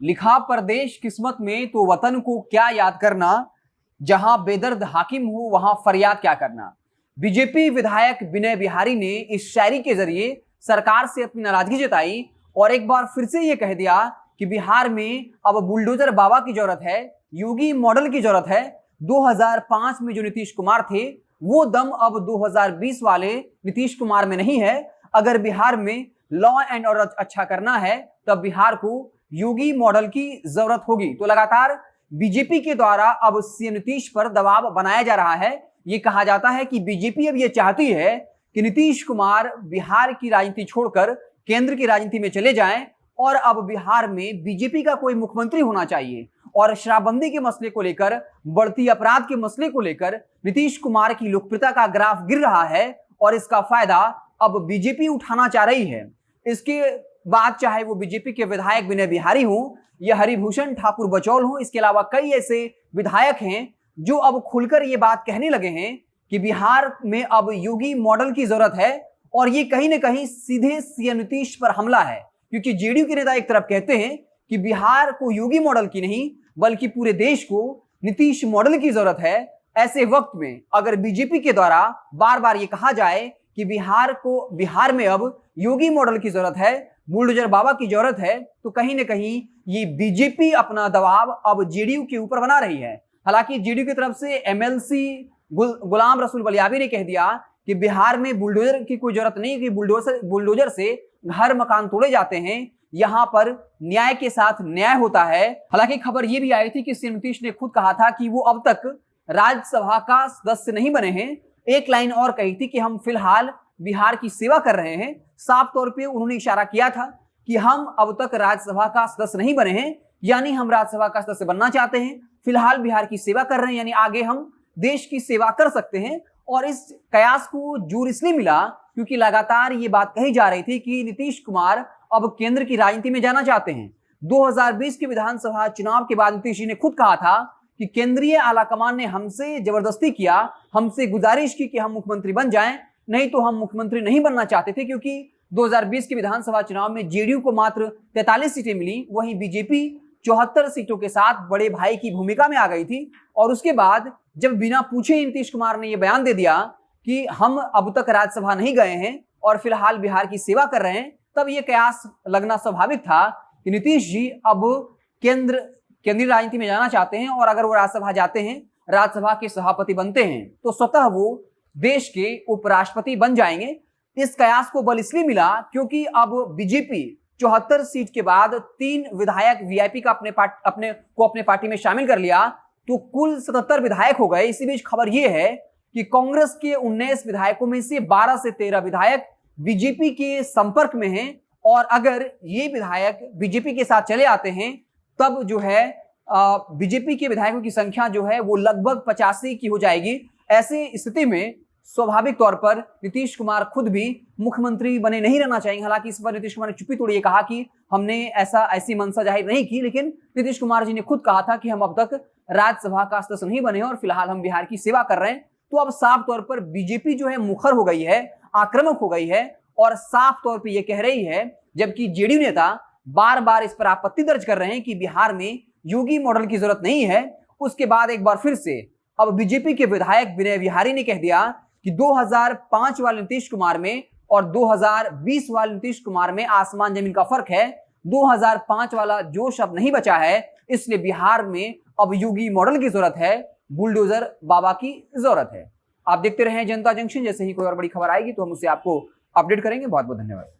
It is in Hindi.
लिखा परदेश किस्मत में तो वतन को क्या याद करना, जहां बेदर्द हाकिम हो वहां फरियाद क्या करना। बीजेपी विधायक विनय बिहारी ने इस शायरी के जरिए सरकार से अपनी नाराजगी जताई और एक बार फिर से ये कह दिया कि बिहार में अब बुलडोजर बाबा की जरूरत है, योगी मॉडल की जरूरत है। 2005 में जो नीतीश कुमार थे वो दम अब 2020 वाले नीतीश कुमार में नहीं है। अगर बिहार में लॉ एंड ऑर्डर अच्छा करना है तब बिहार को योगी मॉडल की जरूरत होगी। तो लगातार बीजेपी के द्वारा अब सीएम नीतीश पर दबाव बनाया जा रहा है। ये कहा जाता है कि बीजेपी अब ये चाहती है कि नीतीश कुमार बिहार की राजनीति छोड़कर केंद्र की राजनीति में चले जाएं और अब बिहार में बीजेपी का कोई मुख्यमंत्री होना चाहिए। और शराबबंदी के मसले को लेकर, बढ़ती अपराध के मसले को लेकर नीतीश कुमार की लोकप्रियता का ग्राफ गिर रहा है और इसका फायदा अब बीजेपी उठाना चाह रही है। इसके बाद चाहे वो बीजेपी के विधायक विनय बिहारी हों या हरिभूषण ठाकुर बचौल हों, इसके अलावा कई ऐसे विधायक हैं जो अब खुलकर ये बात कहने लगे हैं कि बिहार में अब योगी मॉडल की जरूरत है। और ये कहीं ना कहीं सीधे सीएम नीतीश पर हमला है, क्योंकि जेडीयू के नेता एक तरफ कहते हैं कि बिहार को योगी मॉडल की नहीं बल्कि पूरे देश को नीतीश मॉडल की जरूरत है। ऐसे वक्त में अगर बीजेपी के द्वारा बार बार ये कहा जाए कि बिहार में अब योगी मॉडल की जरूरत है, बुलडोजर बाबा की जरूरत है, तो कहीं ना कहीं ये बीजेपी अपना दबाव अब जेडीयू के ऊपर बना रही है। हालांकि जेडीयू की तरफ से एमएलसी गुलाम रसूल बलियाबी ने कह दिया कि बिहार में बुलडोजर की कोई जरूरत नहीं, कि बुलडोजर से घर मकान तोड़े जाते हैं, यहां पर न्याय के साथ न्याय होता है। हालांकि खबर यह भी आई थी कि सीएम नीतीश ने खुद कहा था कि वो अब तक राज्यसभा का सदस्य नहीं बने हैं। एक लाइन और कही थी कि हम फिलहाल बिहार की सेवा कर रहे हैं। साफ तौर पे उन्होंने इशारा किया था कि हम अब तक राज्यसभा का सदस्य नहीं बने हैं, यानी हम राज्यसभा का सदस्य बनना चाहते हैं। फिलहाल बिहार की सेवा कर रहे हैं, यानी आगे हम देश की सेवा कर सकते हैं। और इस कयास को जोर इसलिए मिला क्योंकि लगातार ये बात कही जा रही थी कि नीतीश कुमार अब केंद्र की राजनीति में जाना चाहते हैं। 2020 के विधानसभा चुनाव के बाद नीतीश जी ने खुद कहा था कि केंद्रीय आलाकमान ने हमसे जबरदस्ती किया, हमसे गुजारिश की कि हम मुख्यमंत्री बन जाएं, नहीं तो हम मुख्यमंत्री नहीं बनना चाहते थे। क्योंकि 2020 के विधानसभा चुनाव में जेडीयू को मात्र 43 सीटें मिली, वहीं बीजेपी 74 सीटों के साथ बड़े भाई की भूमिका में आ गई थी। और उसके बाद जब बिना पूछे ही नीतीश कुमार ने यह बयान दे दिया कि हम अब तक राज्यसभा नहीं गए हैं और फिलहाल बिहार की सेवा कर रहे हैं, तब यह कयास लगना स्वाभाविक था कि नीतीश जी अब केंद्रीय राजनीति में जाना चाहते हैं और अगर वो राज्यसभा जाते हैं, राज्यसभा के सभापति बनते हैं, तो स्वतः वो देश के उपराष्ट्रपति बन जाएंगे। इस कयास को बल इसलिए मिला क्योंकि अब बीजेपी 74 सीट के बाद 3 विधायक वीआईपी का अपने पार्टी में शामिल कर लिया, तो कुल 77 विधायक हो गए। इसी बीच खबर यह है कि कांग्रेस के 19 विधायकों में से 12 से 13 विधायक बीजेपी के संपर्क में हैं। और अगर ये विधायक बीजेपी के साथ चले आते हैं तब जो है बीजेपी के विधायकों की संख्या जो है वो लगभग 85 की हो जाएगी। ऐसे स्थिति में स्वाभाविक तौर पर नीतीश कुमार खुद भी मुख्यमंत्री बने नहीं रहना चाहेंगे। हालांकि इस पर नीतीश कुमार ने चुप्पी तोड़ी, कहा कि हमने ऐसी मंशा जाहिर नहीं की, लेकिन नीतीश कुमार जी ने खुद कहा था कि हम अब तक राज्यसभा का सदस्य नहीं बने और फिलहाल हम बिहार की सेवा कर रहे हैं। तो अब साफ तौर पर बीजेपी जो है मुखर हो गई है, आक्रामक हो गई है और साफ तौर पर यह कह रही है, जबकि जेडीयू नेता बार बार इस पर आपत्ति दर्ज कर रहे हैं कि बिहार में योगी मॉडल की जरूरत नहीं है। उसके बाद एक बार फिर से अब बीजेपी के विधायक विनय बिहारी ने कह दिया कि 2005 वाले नीतीश कुमार में और 2020 वाले नीतीश कुमार में आसमान जमीन का फर्क है। 2005 वाला जोश अब नहीं बचा है, इसलिए बिहार में अब योगी मॉडल की जरूरत है, बुलडोजर बाबा की जरूरत है। आप देखते रहें जनता जंक्शन। जैसे ही कोई और बड़ी खबर आएगी तो हम उसे आपको अपडेट करेंगे। बहुत बहुत धन्यवाद।